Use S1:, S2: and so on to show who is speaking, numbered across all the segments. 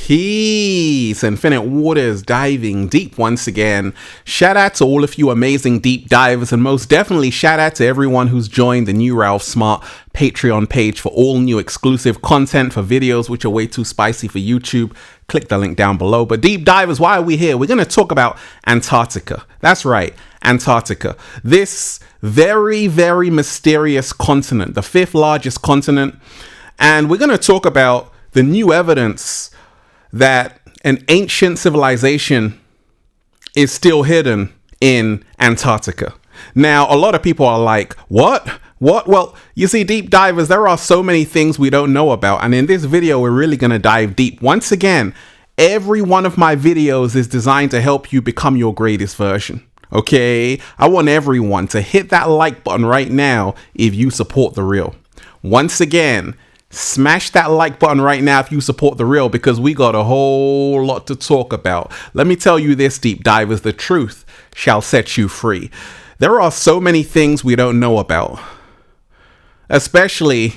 S1: Peace, Infinite Waters, diving deep once again. Shout out to all of you amazing deep divers, and most definitely shout out to everyone who's joined the new Ralph Smart Patreon page for all new exclusive content for videos which are way too spicy for YouTube. Click the link down below. But deep divers, why are we here? We're going to talk about Antarctica. That's right, Antarctica. This very, very mysterious continent, the fifth largest continent. And we're going to talk about the new evidence that an ancient civilization is still hidden in Antarctica. Now, a lot of people are like, what? Well, you see, deep divers, there are so many things we don't know about. And in this video, we're really going to dive deep. Once again, every one of my videos is designed to help you become your greatest version. Okay? I want everyone to hit that like button right now if you support the real. Once again, smash that like button right now if you support the real, because we got a whole lot to talk about. Let me tell you this, deep divers, the truth shall set you free. There are so many things we don't know about, especially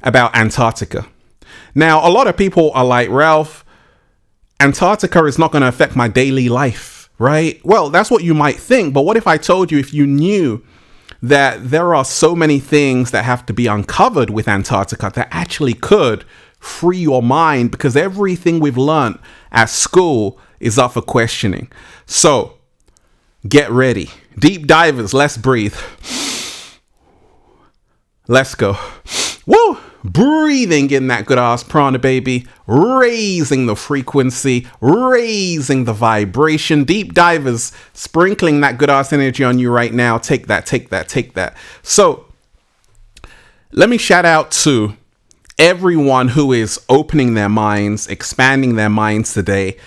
S1: about Antarctica. Now, a lot of people are like, Ralph, Antarctica is not going to affect my daily life, right? Well, that's what you might think. But what if I told you, if you knew that there are so many things that have to be uncovered with Antarctica that actually could free your mind, because everything we've learned at school is up for questioning. So get ready. Deep divers, let's breathe. Let's go. Woo! Breathing in that good ass prana, baby. Raising the frequency, raising the vibration. Deep divers, sprinkling that good ass energy on you right now. Take that, take that, take that. So let me shout out to everyone who is opening their minds, expanding their minds today.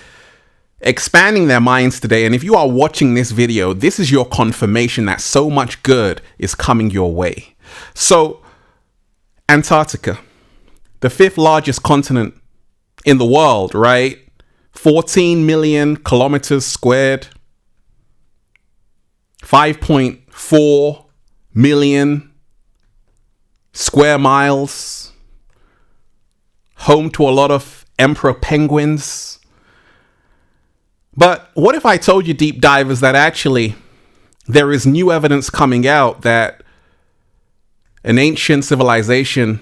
S1: Expanding their minds today. And if you are watching this video, this is your confirmation that so much good is coming your way. So Antarctica, the fifth largest continent in the world, right? 14 million kilometers squared, 5.4 million square miles, home to a lot of emperor penguins. But what if I told you, deep divers, that actually there is new evidence coming out that an ancient civilization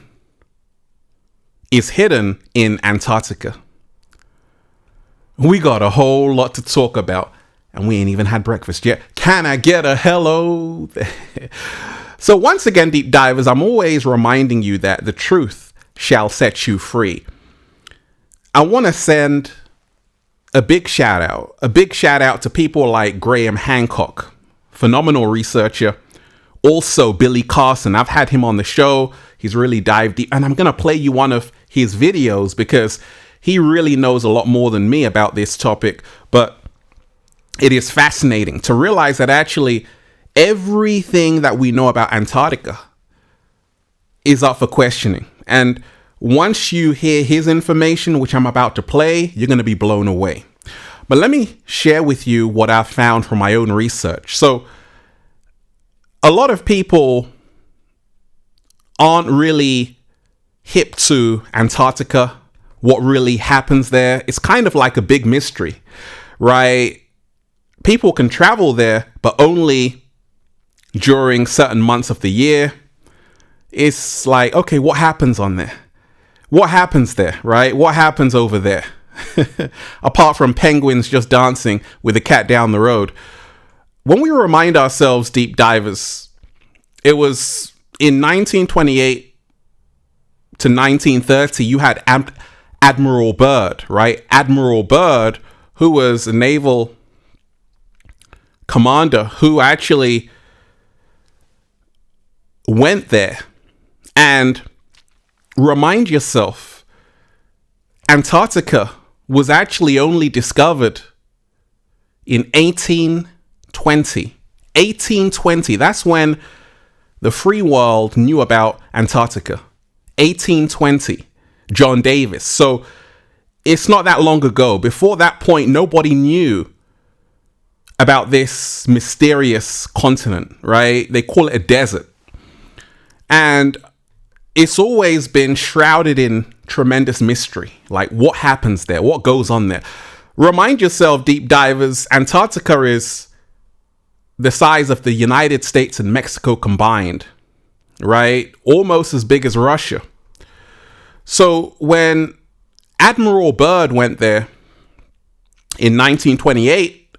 S1: is hidden in Antarctica? We got a whole lot to talk about, and we ain't even had breakfast yet. Can I get a hello? So once again, deep divers, I'm always reminding you that the truth shall set you free. I want to send a big shout out to people like Graham Hancock, phenomenal researcher. Also, Billy Carson, I've had him on the show. He's really dived deep, and I'm going to play you one of his videos because he really knows a lot more than me about this topic. But it is fascinating to realize that actually everything that we know about Antarctica is up for questioning. And once you hear his information, which I'm about to play, you're going to be blown away. But let me share with you what I've found from my own research. So a lot of people aren't really hip to Antarctica, what really happens there. It's kind of like a big mystery, right? People can travel there, but only during certain months of the year. It's like, okay, what happens on there? What happens there, right? What happens over there? Apart from penguins just dancing with a cat down the road. When we remind ourselves, deep divers, it was in 1928 to 1930, you had Admiral Byrd, right? Admiral Byrd, who was a naval commander who actually went there. And remind yourself, Antarctica was actually only discovered in 1820. 1820, that's when the free world knew about Antarctica. 1820, John Davis. So it's not that long ago. Before that point, nobody knew about this mysterious continent, right? They call it a desert. And it's always been shrouded in tremendous mystery. Like, what happens there? What goes on there? Remind yourself, deep divers, Antarctica is the size of the United States and Mexico combined, right? Almost as big as Russia. So when Admiral Byrd went there in 1928,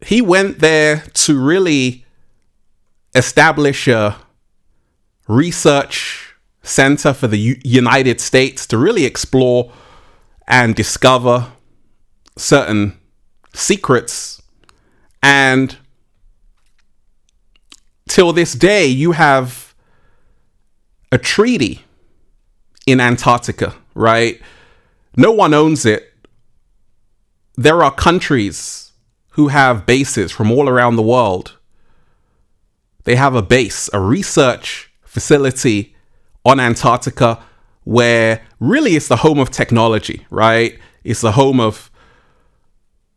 S1: he went there to really establish a research center for the United States to really explore and discover certain secrets. And till this day, you have a treaty in Antarctica, right? No one owns it. There are countries who have bases from all around the world. They have a base, a research facility on Antarctica where really it's the home of technology, right? It's the home of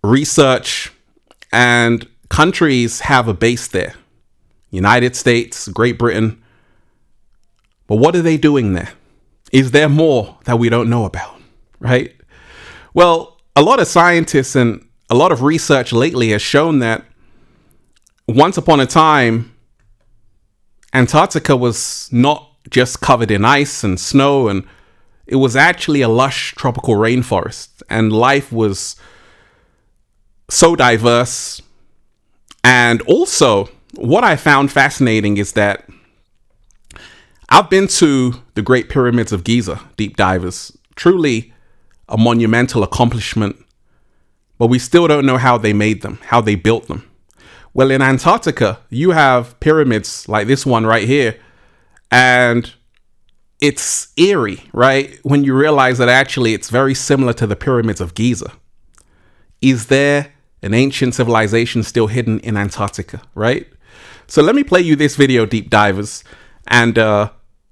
S1: research, and countries have a base there. United States, Great Britain. But what are they doing there? Is there more that we don't know about, right? Well, a lot of scientists and a lot of research lately has shown that once upon a time, Antarctica was not just covered in ice and snow, and it was actually a lush tropical rainforest, and life was so diverse. And also, what I found fascinating is that I've been to the Great Pyramids of Giza, deep divers, truly a monumental accomplishment, but we still don't know how they made them, how they built them. Well, in Antarctica, you have pyramids like this one right here, and it's eerie, right? When you realize that actually it's very similar to the pyramids of Giza. Is there an ancient civilization still hidden in Antarctica, right? So let me play you this video, deep divers, and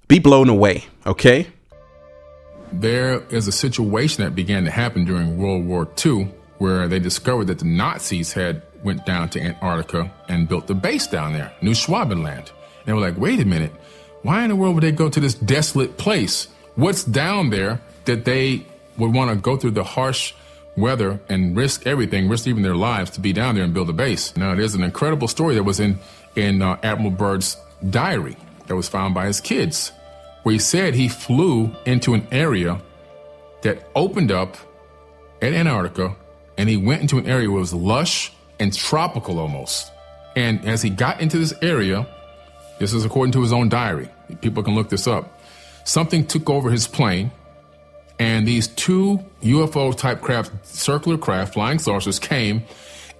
S1: be blown away, okay?
S2: There is a situation that began to happen during World War II where they discovered that the Nazis had went down to Antarctica and built a base down there, New Schwabenland. And they were like, wait a minute, why in the world would they go to this desolate place? What's down there that they would want to go through the harsh weather and risk everything, risk even their lives to be down there and build a base? Now, there's an incredible story that was in Admiral Byrd's diary that was found by his kids, where he said he flew into an area that opened up at Antarctica, and he went into an area where it was lush and tropical almost. And as he got into this area, this is according to his own diary, people can look this up, something took over his plane, and these two UFO type craft, circular craft, flying saucers came,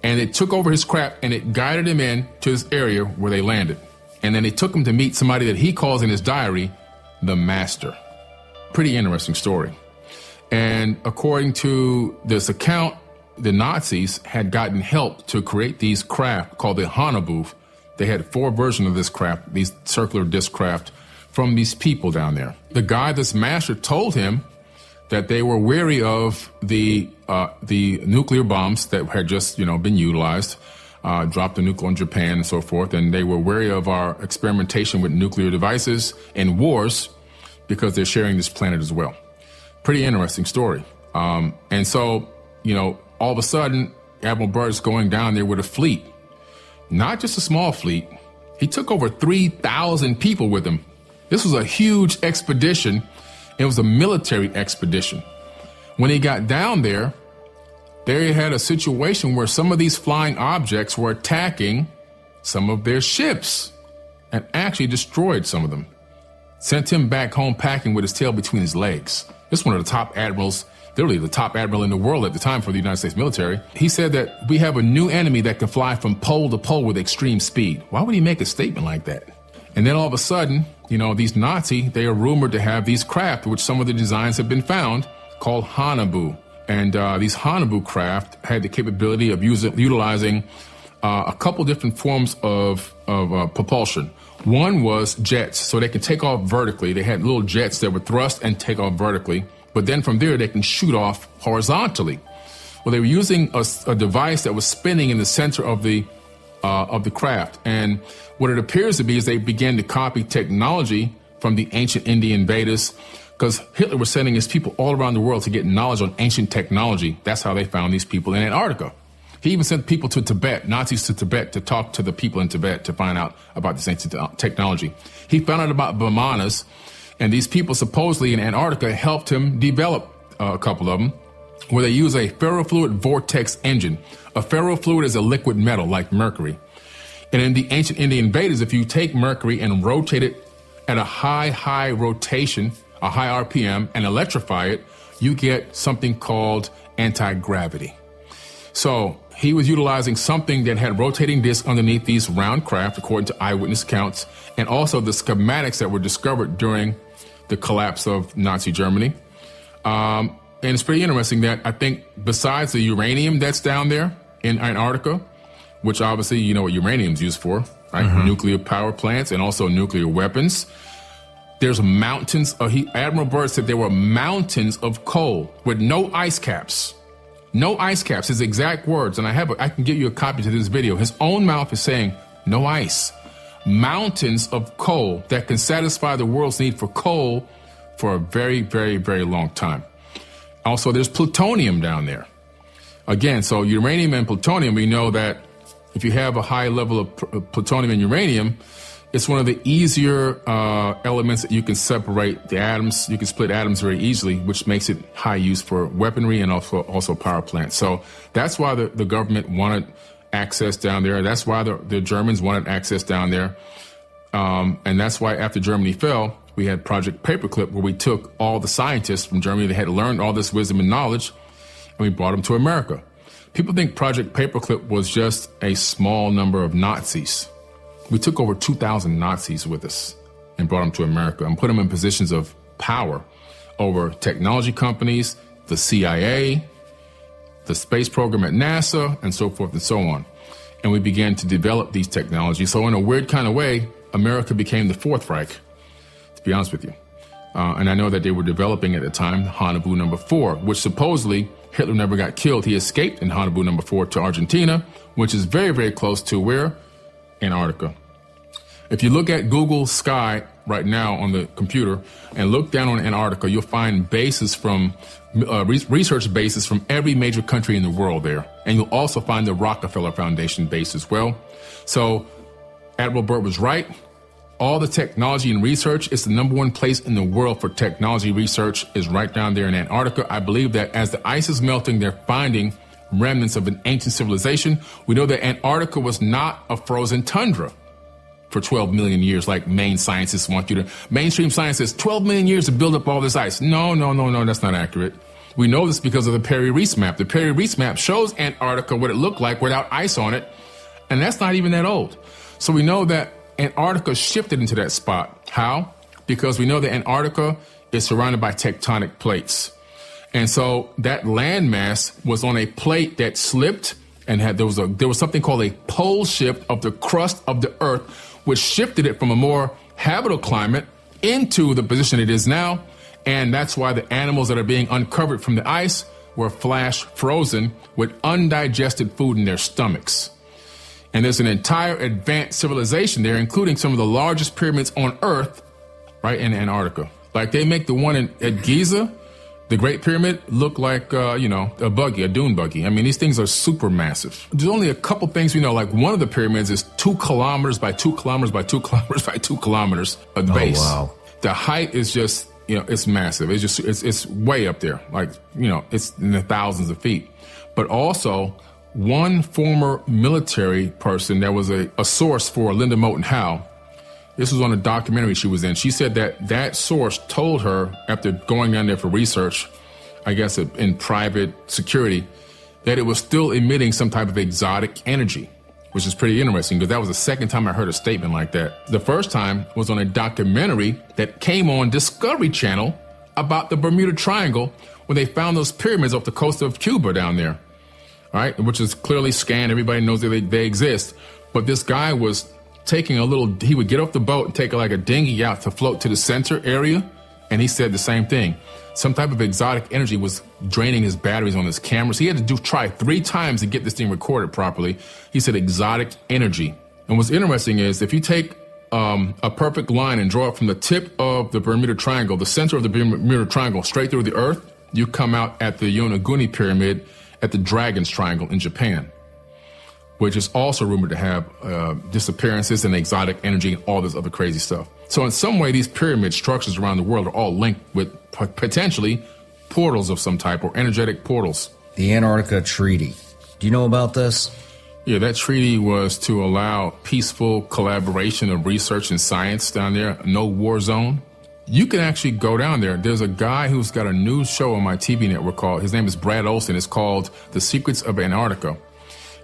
S2: and it took over his craft and it guided him in to this area where they landed. And then they took him to meet somebody that he calls in his diary the Master. Pretty interesting story. And according to this account, the Nazis had gotten help to create these craft called the Hanabu. They had 4 versions of this craft, these circular disc craft, from these people down there. The guy, this Master, told him that they were wary of the nuclear bombs that had just, been utilized, dropped the nuclear on Japan and so forth, and they were wary of our experimentation with nuclear devices and wars because they're sharing this planet as well. Pretty interesting story. And so, all of a sudden, Admiral Byrd's going down there with a fleet, not just a small fleet. He took over 3,000 people with him. This was a huge expedition. It was a military expedition. When he got down there, they had a situation where some of these flying objects were attacking some of their ships and actually destroyed some of them. Sent him back home packing with his tail between his legs. This is one of the top admirals, literally the top admiral in the world at the time for the United States military. He said that we have a new enemy that can fly from pole to pole with extreme speed. Why would he make a statement like that? And then all of a sudden, these Nazi, they are rumored to have these craft, which some of the designs have been found, called Hanabu. And these Hanabu craft had the capability of utilizing a couple different forms of propulsion. One was jets, so they could take off vertically. They had little jets that would thrust and take off vertically, but then from there they can shoot off horizontally. Well, they were using a device that was spinning in the center of the craft, and what it appears to be is they began to copy technology from the ancient Indian Vedas, because Hitler was sending his people all around the world to get knowledge on ancient technology. That's how they found these people in Antarctica. He even sent people to Tibet, Nazis to Tibet, to talk to the people in Tibet to find out about this ancient technology. He found out about Vimanas, and these people supposedly in Antarctica helped him develop a couple of them, where they use a ferrofluid vortex engine. A ferrofluid is a liquid metal like mercury. And in the ancient Indian Vedas, if you take mercury and rotate it at a high rotation, a high RPM, and electrify it, you get something called anti-gravity. So he was utilizing something that had rotating discs underneath these round craft, according to eyewitness accounts, and also the schematics that were discovered during the collapse of Nazi Germany. And it's pretty interesting that I think besides the uranium that's down there in Antarctica, which obviously you know what uranium's used for, right? Nuclear power plants and also nuclear weapons. There's mountains of, Admiral Byrd said there were mountains of coal with no ice caps. No ice caps, his exact words, and I can give you a copy to this video. His own mouth is saying, no ice. Mountains of coal that can satisfy the world's need for coal for a very, very, very long time. Also, there's plutonium down there. Again, so uranium and plutonium, we know that if you have a high level of plutonium and uranium, it's one of the easier elements that you can separate the atoms. You can split atoms very easily, which makes it high use for weaponry and also power plants. So that's why the government wanted access down there. That's why the Germans wanted access down there. And that's why after Germany fell, we had Project Paperclip, where we took all the scientists from Germany that had learned all this wisdom and knowledge, and we brought them to America. People think Project Paperclip was just a small number of Nazis. We took over 2,000 Nazis with us and brought them to America and put them in positions of power over technology companies, the CIA, the space program at NASA, and so forth and so on. And we began to develop these technologies. So in a weird kind of way, America became the Fourth Reich, to be honest with you. And I know that they were developing at the time Hanabu number 4, which supposedly Hitler never got killed. He escaped in Hanabu number 4 to Argentina, which is very, very close to where? Antarctica. If you look at Google Sky right now on the computer and look down on Antarctica, you'll find bases from research bases from every major country in the world there. And you'll also find the Rockefeller Foundation base as well. So Admiral Byrd was right. All the technology and research, it's the #1 place in the world for technology research is right down there in Antarctica. I believe that as the ice is melting, they're finding remnants of an ancient civilization. We know that Antarctica was not a frozen tundra for 12 million years, like mainstream science says 12 million years to build up all this ice. No, that's not accurate. We know this because of the Perry-Reese map. The Perry-Reese map shows Antarctica what it looked like without ice on it, and that's not even that old. So we know that Antarctica shifted into that spot. How? Because we know that Antarctica is surrounded by tectonic plates. And so that landmass was on a plate that slipped and there was something called a pole shift of the crust of the Earth, which shifted it from a more habitable climate into the position it is now. And that's why the animals that are being uncovered from the ice were flash frozen with undigested food in their stomachs. And there's an entire advanced civilization there, including some of the largest pyramids on Earth, right in Antarctica. Like they make the one at Giza, the Great Pyramid, look like, a buggy, a dune buggy. I mean, these things are super massive. There's only a couple things we know. Like one of the pyramids is 2 kilometers by 2 kilometers by 2 kilometers by 2 kilometers at the base.
S1: Wow.
S2: The height is just, it's massive. It's way up there. Like, it's in the thousands of feet. But also, one former military person that was a source for Linda Moulton Howe, this was on a documentary she was in. She said that source told her, after going down there for research, I guess in private security, that it was still emitting some type of exotic energy, which is pretty interesting because that was the second time I heard a statement like that. The first time was on a documentary that came on Discovery Channel about the Bermuda Triangle when they found those pyramids off the coast of Cuba down there. All right, which is clearly scanned. Everybody knows that they exist. But this guy was taking he would get off the boat and take like a dinghy out to float to the center area. And he said the same thing. Some type of exotic energy was draining his batteries on his cameras. He had to try 3 times to get this thing recorded properly. He said exotic energy. And what's interesting is if you take a perfect line and draw it from the tip of the Bermuda Triangle, the center of the Bermuda Triangle, straight through the Earth, you come out at the Yonaguni Pyramid at the Dragon's Triangle in Japan, which is also rumored to have disappearances and exotic energy and all this other crazy stuff. So in some way, these pyramid structures around the world are all linked with potentially portals of some type or energetic portals.
S3: The Antarctica Treaty. Do you know about this?
S2: Yeah, that treaty was to allow peaceful collaboration of research and science down there, no war zone. You can actually go down there. There's a guy who's got a new show on my TV network called, his name is Brad Olson. It's called The Secrets of Antarctica.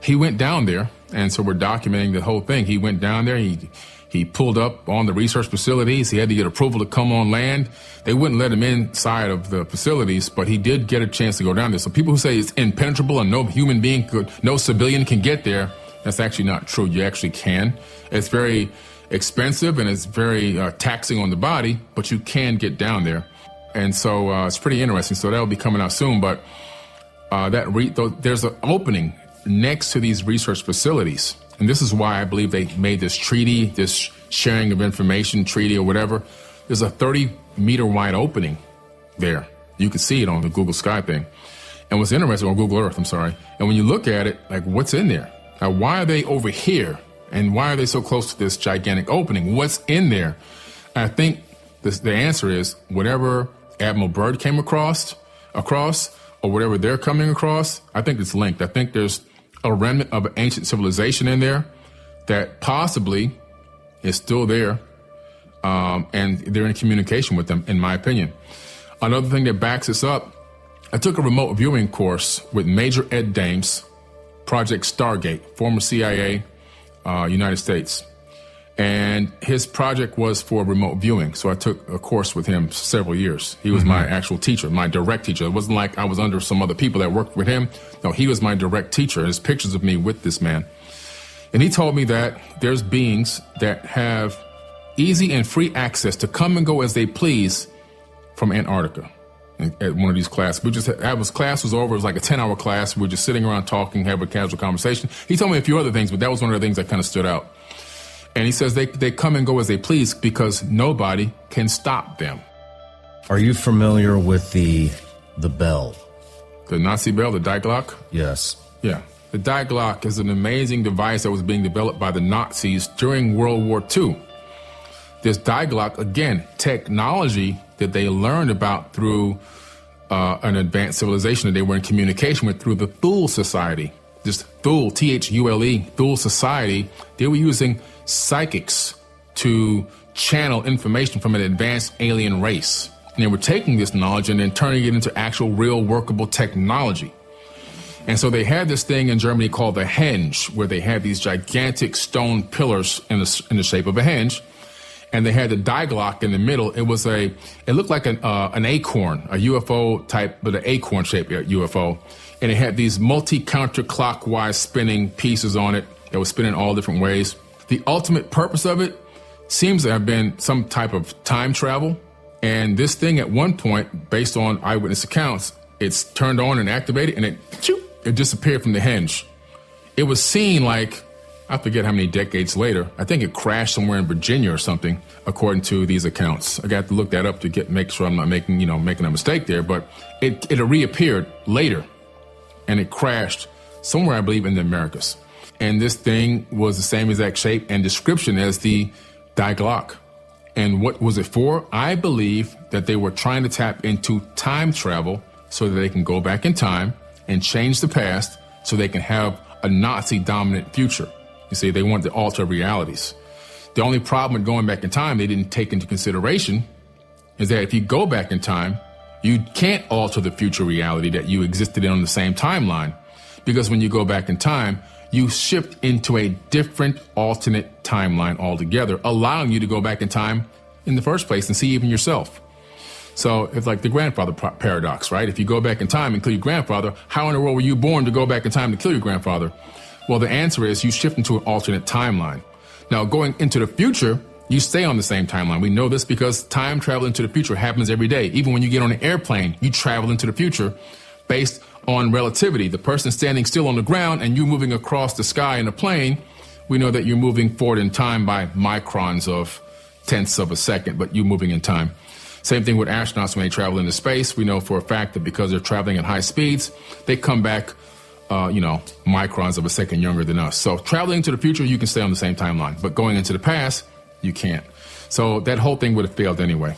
S2: He went down there, and so we're documenting the whole thing. He went down there, he pulled up on the research facilities. He had to get approval to come on land. They wouldn't let him inside of the facilities, but he did get a chance to go down there. So people who say it's impenetrable and no human being could, no civilian can get there, that's actually not true. You actually can. It's very expensive and it's very taxing on the body, but you can get down there. And so it's pretty interesting. So that'll be coming out soon. But there's an opening next to these research facilities. And this is why I believe they made this treaty, this sharing of information treaty or whatever. There's a 30-meter wide opening there. You can see it on the Google Sky thing. And what's interesting, on Google Earth, I'm sorry. And when you look at it, like, what's in there? Now, why are they over here? And why are they so close to this gigantic opening? What's in there? I think the answer is whatever Admiral Byrd came across, or whatever they're coming across, I think it's linked. I think there's a remnant of an ancient civilization in there that possibly is still there, and they're in communication with them, in my opinion. Another thing that backs this up, I took a remote viewing course with Major Ed Dames, Project Stargate, former CIA, United States. And his project was for remote viewing. So I took a course with him several years. He was my actual teacher, my direct teacher. It wasn't like I was under some other people that worked with him. No, he was my direct teacher. There's pictures of me with this man. And he told me that there's beings that have easy and free access to come and go as they please from Antarctica. At one of these classes, class was over. It was like a 10-hour class. We were just sitting around talking, having a casual conversation. He told me a few other things, but that was one of the things that kind of stood out. And he says they come and go as they please because nobody can stop them.
S3: Are you familiar with the bell?
S2: The Nazi bell, the Die Glock?
S3: Yes.
S2: Yeah. The Die Glock is an amazing device that was being developed by the Nazis during World War II. This Die Glock, again, technology that they learned about through an advanced civilization that they were in communication with through the Thule Society. This Thule, Thule, Thule Society, they were using psychics to channel information from an advanced alien race. And they were taking this knowledge and then turning it into actual real workable technology. And so they had this thing in Germany called the henge, where they had these gigantic stone pillars in the shape of a henge. And they had the Die Glock in the middle. It looked like an acorn, a UFO type, but an acorn-shaped UFO. And it had these multi-counterclockwise spinning pieces on it that was spinning all different ways. The ultimate purpose of it seems to have been some type of time travel. And this thing at one point, based on eyewitness accounts, it's turned on and activated and it disappeared from the henge. It was seen like, I forget how many decades later. I think it crashed somewhere in Virginia or something, according to these accounts. I got to look that up to make sure I'm not making a mistake there. But it reappeared later, and it crashed somewhere, I believe, in the Americas. And this thing was the same exact shape and description as the Die Glock. And what was it for? I believe that they were trying to tap into time travel so that they can go back in time and change the past so they can have a Nazi-dominant future. You see, they wanted to alter realities. The only problem with going back in time they didn't take into consideration is that if you go back in time, you can't alter the future reality that you existed in on the same timeline. Because when you go back in time, you shift into a different alternate timeline altogether, allowing you to go back in time in the first place and see even yourself. So it's like the grandfather paradox, right? If you go back in time and kill your grandfather, how in the world were you born to go back in time to kill your grandfather? Well, the answer is you shift into an alternate timeline. Now, going into the future, you stay on the same timeline. We know this because time travel into the future happens every day. Even when you get on an airplane, you travel into the future based on relativity. The person standing still on the ground and you moving across the sky in a plane we know that you're moving forward in time by microns of tenths of a second, but you're moving in time. Same thing with astronauts when they travel into space. We know for a fact that because they're traveling at high speeds, they come back, microns of a second younger than us. So traveling to the future, you can stay on the same timeline, but going into the past, you can't. So that whole thing would have failed anyway.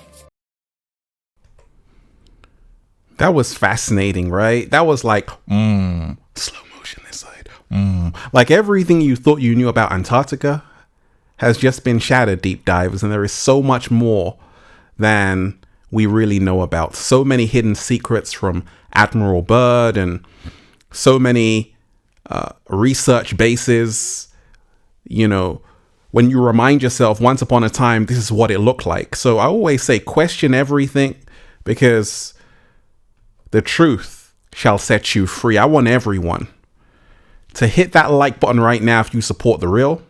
S1: That was fascinating, right? That was like, slow motion this side. Like everything you thought you knew about Antarctica has just been shattered, deep divers, and there is so much more than we really know about. So many hidden secrets from Admiral Byrd and so many research bases. You know, when you remind yourself, once upon a time, this is what it looked like. So I always say, question everything, because the truth shall set you free. I want everyone to hit that like button right now if you support The Real.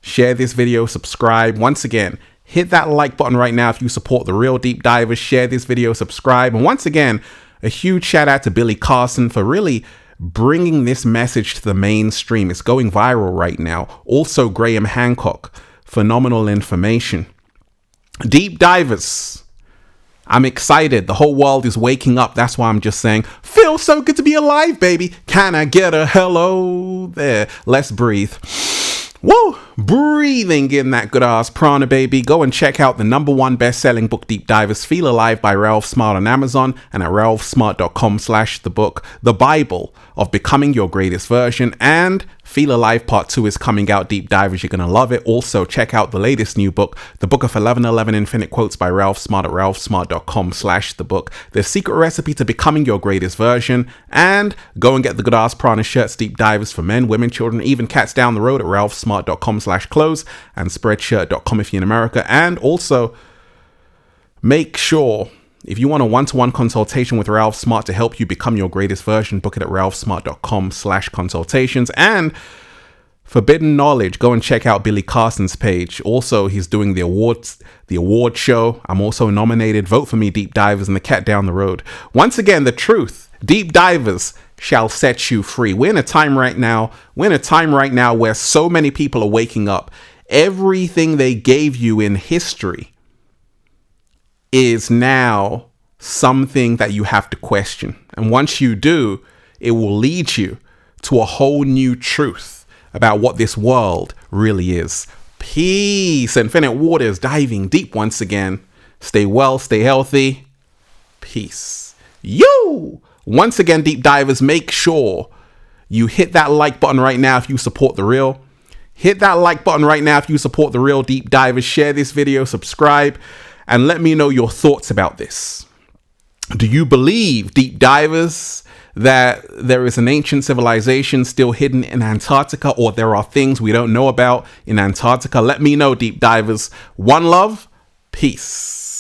S1: Share this video, subscribe. Once again, hit that like button right now if you support The Real Deep Divers. Share this video, subscribe. And once again, a huge shout out to Billy Carson for really bringing this message to the mainstream. It's going viral right now. Also, Graham Hancock, phenomenal information. Deep divers, I'm excited. The whole world is waking up. That's why I'm just saying, feels so good to be alive, baby. Can I get a hello there? Let's breathe. Woo! Breathing in that good ass prana, baby. Go and check out the #1 best-selling book, Deep Divers, Feel Alive by Ralph Smart on Amazon and at ralphsmart.com/the book. The Bible of Becoming Your Greatest Version, and Feel Alive Part 2 is coming out, Deep Divers. You're going to love it. Also, check out the latest new book, The Book of 1111 Infinite Quotes by Ralph Smart at ralphsmart.com/the book. The secret recipe to becoming your greatest version. And go and get the good ass prana shirts, Deep Divers, for men, women, children, even cats down the road at ralphsmart.com/clothes and spreadshirt.com if you're in America. And also, make sure, if you want a one-to-one consultation with Ralph Smart to help you become your greatest version, book it at ralphsmart.com/consultations. And Forbidden Knowledge, go and check out Billy Carson's page. Also, he's doing the award show. I'm also nominated. Vote for me, Deep Divers, and the cat down the road. Once again, the truth, Deep Divers, shall set you free. We're in a time right now where so many people are waking up. Everything they gave you in history is now something that you have to question. And once you do, it will lead you to a whole new truth about what this world really is. Peace. Infinite waters diving deep once again. Stay well, stay healthy. Peace. Once again, Deep Divers, make sure you hit that like button right now if you support The Real. Hit that like button right now if you support The Real Deep Divers. Share this video, subscribe, and let me know your thoughts about this. Do you believe, Deep Divers, that there is an ancient civilization still hidden in Antarctica, or there are things we don't know about in Antarctica? Let me know, Deep Divers. One love, peace.